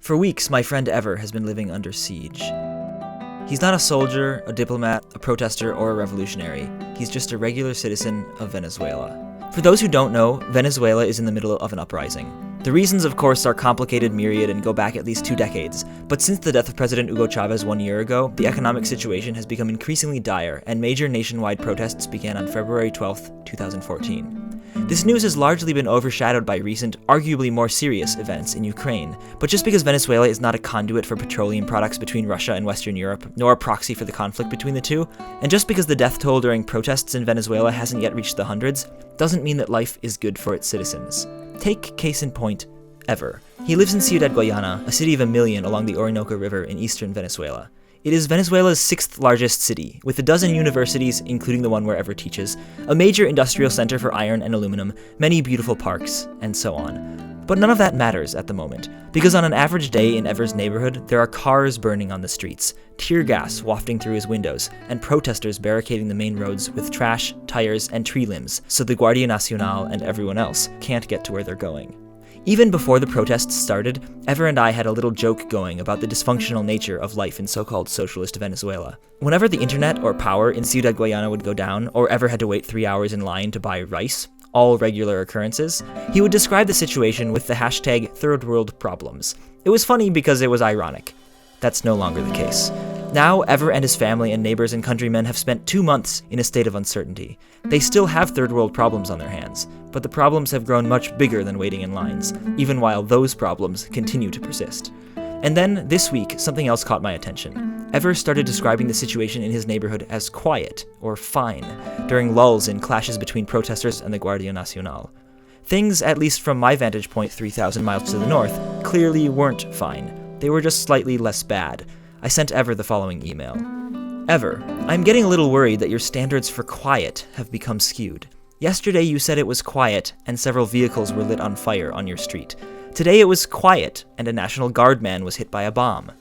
For weeks, my friend Ever has been living under siege. He's not a soldier, a diplomat, a protester, or a revolutionary. He's just a regular citizen of Venezuela. For those who don't know, Venezuela is in the middle of an uprising. The reasons, of course, are complicated, myriad, and go back at least 2 decades. But since the death of President Hugo Chavez 1 year ago, the economic situation has become increasingly dire, and major nationwide protests began on February 12, 2014. This news has largely been overshadowed by recent, arguably more serious events in Ukraine. But just because Venezuela is not a conduit for petroleum products between Russia and Western Europe, nor a proxy for the conflict between the two, and just because the death toll during protests in Venezuela hasn't yet reached the hundreds, doesn't mean that life is good for its citizens. Take case in point, Ever. He lives in Ciudad Guayana, a city of 1 million along the Orinoco River in eastern Venezuela. It is Venezuela's 6th largest city, with a dozen universities, including the one where Ever teaches, a major industrial center for iron and aluminum, many beautiful parks, and so on. But none of that matters at the moment, because on an average day in Ever's neighborhood, there are cars burning on the streets, tear gas wafting through his windows, and protesters barricading the main roads with trash, tires, and tree limbs, so the Guardia Nacional and everyone else can't get to where they're going. Even before the protests started, Ever and I had a little joke going about the dysfunctional nature of life in so-called socialist Venezuela. Whenever the internet or power in Ciudad Guayana would go down, or Ever had to wait 3 hours in line to buy rice, all regular occurrences, he would describe the situation with the hashtag third world problems. It was funny because it was ironic. That's no longer the case. Now, Ever and his family and neighbors and countrymen have spent 2 months in a state of uncertainty. They still have third world problems on their hands, but the problems have grown much bigger than waiting in lines, even while those problems continue to persist. And then, this week, something else caught my attention. Ever started describing the situation in his neighborhood as quiet, or fine, during lulls in clashes between protesters and the Guardia Nacional. Things, at least from my vantage point 3,000 miles to the north, clearly weren't fine. They were just slightly less bad. I sent Ever the following email. Ever, I'm getting a little worried that your standards for quiet have become skewed. Yesterday you said it was quiet and several vehicles were lit on fire on your street. Today it was quiet and a National Guard man was hit by a bomb.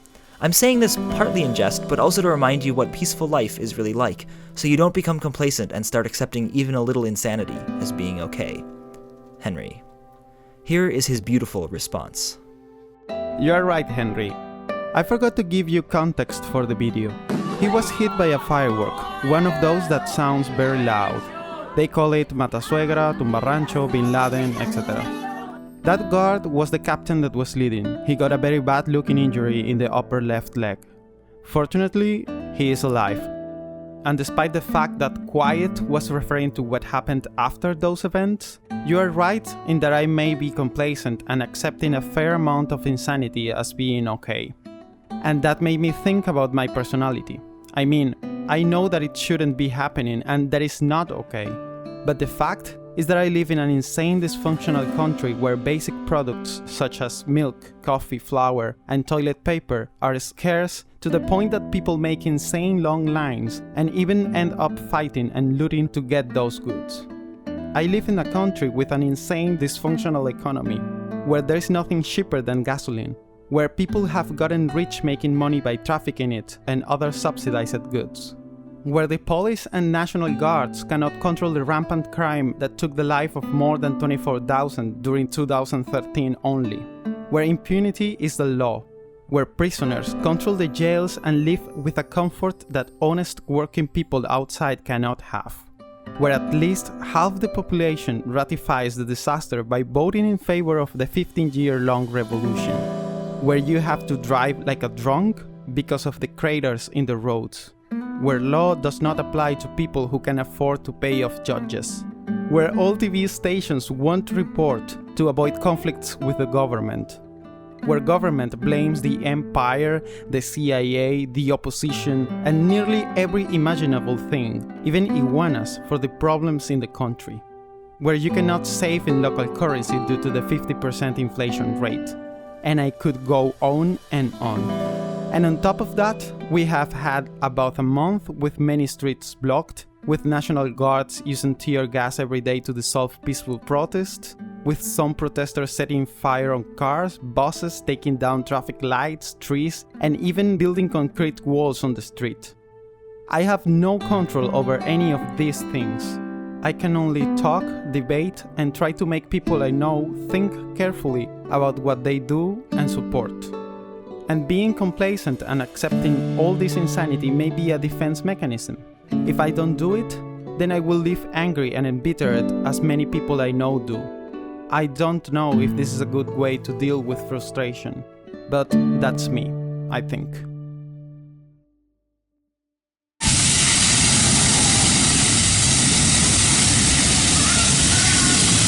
I'm saying this partly in jest, but also to remind you what peaceful life is really like, so you don't become complacent and start accepting even a little insanity as being okay. Henry. Here is his beautiful response. You're right, Henry. I forgot to give you context for the video. He was hit by a firework, one of those that sounds very loud. They call it Matasuegra, Tumbarrancho, Bin Laden, etc. That guard was the captain that was leading. He got a very bad looking injury in the upper left leg. Fortunately, he is alive. And despite the fact that quiet was referring to what happened after those events, you are right in that I may be complacent and accepting a fair amount of insanity as being okay. And that made me think about my personality. I mean, I know that it shouldn't be happening and that is not okay. But the fact is that I live in an insane dysfunctional country where basic products such as milk, coffee, flour, and toilet paper are scarce to the point that people make insane long lines and even end up fighting and looting to get those goods. I live in a country with an insane dysfunctional economy where there is nothing cheaper than gasoline, where people have gotten rich making money by trafficking it and other subsidized goods, where the police and National Guards cannot control the rampant crime that took the life of more than 24,000 during 2013 only, where impunity is the law, where prisoners control the jails and live with a comfort that honest working people outside cannot have, where at least half the population ratifies the disaster by voting in favor of the 15-year-long revolution, where you have to drive like a drunk because of the craters in the roads, where law does not apply to people who can afford to pay off judges, where all TV stations won't report to avoid conflicts with the government, where government blames the empire, the CIA, the opposition, and nearly every imaginable thing, even iguanas, for the problems in the country, where you cannot save in local currency due to the 50% inflation rate. And I could go on and on. And on top of that, we have had about a month with many streets blocked, with National Guards using tear gas every day to dissolve peaceful protests, with some protesters setting fire on cars, buses, taking down traffic lights, trees, and even building concrete walls on the street. I have no control over any of these things. I can only talk, debate, and try to make people I know think carefully about what they do and support. And being complacent and accepting all this insanity may be a defense mechanism. If I don't do it, then I will live angry and embittered as many people I know do. I don't know if this is a good way to deal with frustration, but that's me, I think.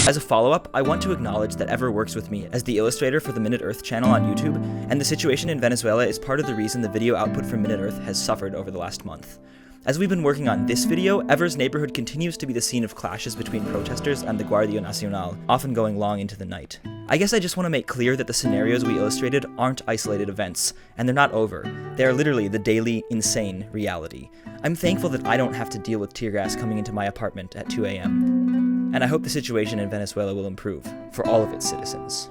As a follow-up, I want to acknowledge that Ever works with me as the illustrator for the Minute Earth channel on YouTube, and the situation in Venezuela is part of the reason the video output from Minute Earth has suffered over the last month. As we've been working on this video, Ever's neighborhood continues to be the scene of clashes between protesters and the Guardia Nacional, often going long into the night. I guess I just want to make clear that the scenarios we illustrated aren't isolated events, and they're not over. They are literally the daily, insane reality. I'm thankful that I don't have to deal with tear gas coming into my apartment at 2 a.m. And I hope the situation in Venezuela will improve for all of its citizens.